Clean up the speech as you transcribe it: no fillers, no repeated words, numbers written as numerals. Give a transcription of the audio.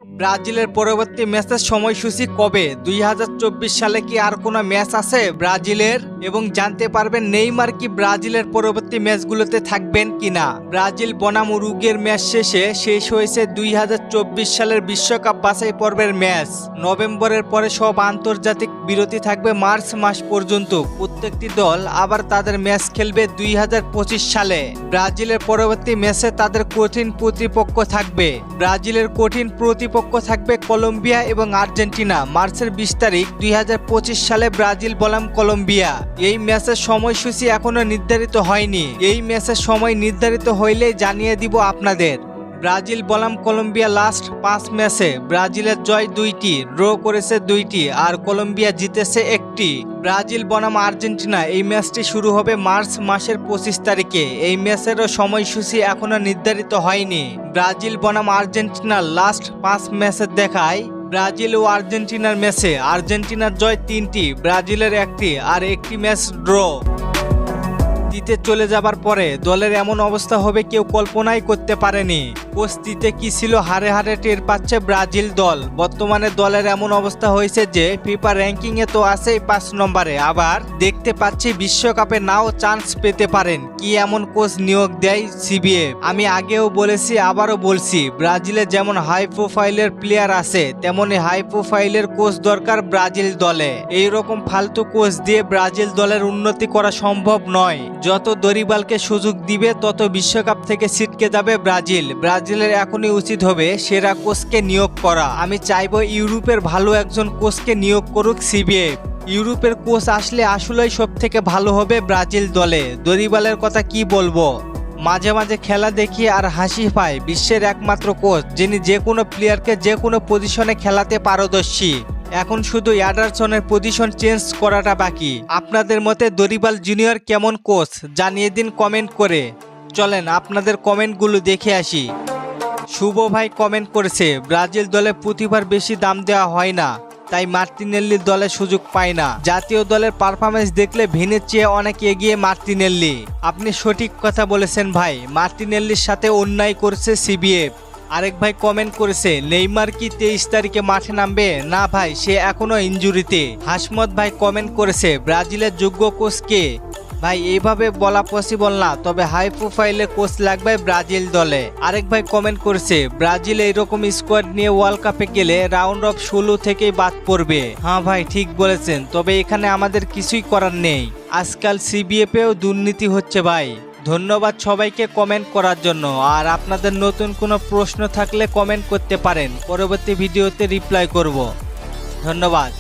ব্রাজিলের পরবর্তী ম্যাচের সময়সূচি কবে? 2024 সালে কি আর কোনো ম্যাচ আছে ব্রাজিলের? এবং জানতে পারবেন নেইমার কি ব্রাজিলের পরবর্তী ম্যাচগুলোতে থাকবেন কিনা। ব্রাজিল বনাম উরুগুয়ের ম্যাচ শেষ হয়েছে 2024 সালের বিশ্বকাপ বাছাই পর্বের ম্যাচ। নভেম্বরের পরে সব আন্তর্জাতিক বিরতি থাকবে মার্চ মাস পর্যন্ত। প্রত্যেকটি দল আবার তাদের ম্যাচ খেলবে 2025 সালে। ব্রাজিলের পরবর্তী ম্যাচে তাদের কঠিন প্রতিপক্ষ থাকবে। ব্রাজিলের কঠিন প্রতিপক্ষ থাকবে কলম্বিয়া এবং আর্জেন্টিনা। মার্চের 20 তারিখ 2025 সালে ব্রাজিল বনাম কলম্বিয়া। এই ম্যাচের সময়সূচি এখনো নির্ধারিত হয়নি। এই ম্যাচের সময় নির্ধারিত হইলেই জানিয়ে দিব আপনাদের। ব্রাজিল বনাম কলম্বিয়া লাস্ট 5 ম্যাচে ব্রাজিলের জয় 2টি, ড্র করেছে 2টি আর কলম্বিয়া জিতেছে 1টি। ব্রাজিল বনাম আর্জেন্টিনা এই ম্যাচটি শুরু হবে মার্চ মাসের 25 তারিখে। এই ম্যাচেরও সময়সূচি এখনো নির্ধারিত হয়নি। ব্রাজিল বনাম আর্জেন্টিনার লাস্ট 5 ম্যাচের দেখায় ব্রাজিল ও আর্জেন্টিনার ম্যাচে আর্জেন্টিনার জয় 3টি, ব্রাজিলের 1টি আর 1টি ম্যাচ ড্র। জিতে চলে যাবার পরে দলের এমন অবস্থা হবে কেউ কল্পনাই করতে পারেনি। কুস্তিতে কি ছিল হারে হারে টের পাচ্ছে ব্রাজিল দল। বর্তমানে দলের এমন অবস্থা হয়েছে যে ফিফা র্যাঙ্কিং এ তো আছেই 5 নম্বরে, আবার দেখতে পাচ্ছি বিশ্বকাপে নাও চান্স পেতে পারেন। কি এমন কোচ নিয়োগ দেয় সিবিএফ। আমি আগেও বলেছি আবারও বলছি, ব্রাজিলে যেমন হাই প্রোফাইলের প্লেয়ার আছে তেমনি হাই প্রোফাইলের কোচ দরকার ব্রাজিল দলে। এইরকম ফালতু কোচ দিয়ে ব্রাজিল দলের উন্নতি করা সম্ভব নয়। যত দরিবালকে সুযোগ দিবে তত বিশ্বকাপ থেকে ছিটকে যাবে ব্রাজিল। ব্রাজিলের এখনই উচিত হবে সেরা কোচকে নিয়োগ করা। আমি চাইবো ইউরোপের ভালো একজন কোচকে নিয়োগ করুক সিবিএফ। ইউরোপের কোচ আসলে আসলেই সব থেকে ভালো হবে ব্রাজিল দলে। দরিবালের কথা কি বলবো, মাঝে মাঝে খেলা দেখি আর হাসি পায়। বিশ্বের একমাত্র কোচ যিনি যে কোনো প্লেয়ারকে যে কোনো পজিশনে খেলাতে পারদর্শী। এখন শুধু অ্যাডারসনের পজিশন চেঞ্জ করাটা বাকি। আপনাদের মতে দরিবাল জুনিয়র কেমন কোচ জানিয়ে দিন কমেন্ট করে। চলেন আপনাদের কমেন্টগুলো দেখে আসি। শুভ ভাই কমেন্ট করেছে, ব্রাজিল দলে প্রতিবার বেশি দাম দেওয়া হয় না, তাই মার্টিনেল্লির দলে সুযোগ পায় না। জাতীয় দলের পারফরমেন্স দেখলে ভিনের চেয়ে অনেক এগিয়ে মার্টিনেল্লি। আপনি সঠিক কথা বলেছেন ভাই, মার্টিনেল্লির সাথে অন্যায় করছে সিবিএফ। আরেক ভাই কমেন্ট করেছে, নেইমার কি 23 তারিখে মাঠে নামবে? না ভাই, সে এখনো ইনজুরিতে। হাসমত ভাই কমেন্ট করেছে, ব্রাজিলের যোগ্য কোচ কে? ভাই এইভাবে বলা পসিবল না, তবে হাই প্রোফাইলের কোচ লাগবে ব্রাজিল দলে। আরেক ভাই কমেন্ট করেছে, ব্রাজিল এইরকম স্কোয়াড নিয়ে ওয়ার্ল্ড কাপে গেলে রাউন্ড অফ 16 থেকেই বাদ পড়বে। হ্যাঁ ভাই ঠিক বলেছেন, তবে এখানে আমাদের কিছুই করার নেই। আজকাল সিবিএফেও দুর্নীতি হচ্ছে ভাই। ধন্যবাদ সবাইকে কমেন্ট করার জন্য। আর আপনাদের নতুন কোনো প্রশ্ন থাকলে কমেন্ট করতে পারেন, পরবর্তী ভিডিওতে রিপ্লাই করব। ধন্যবাদ।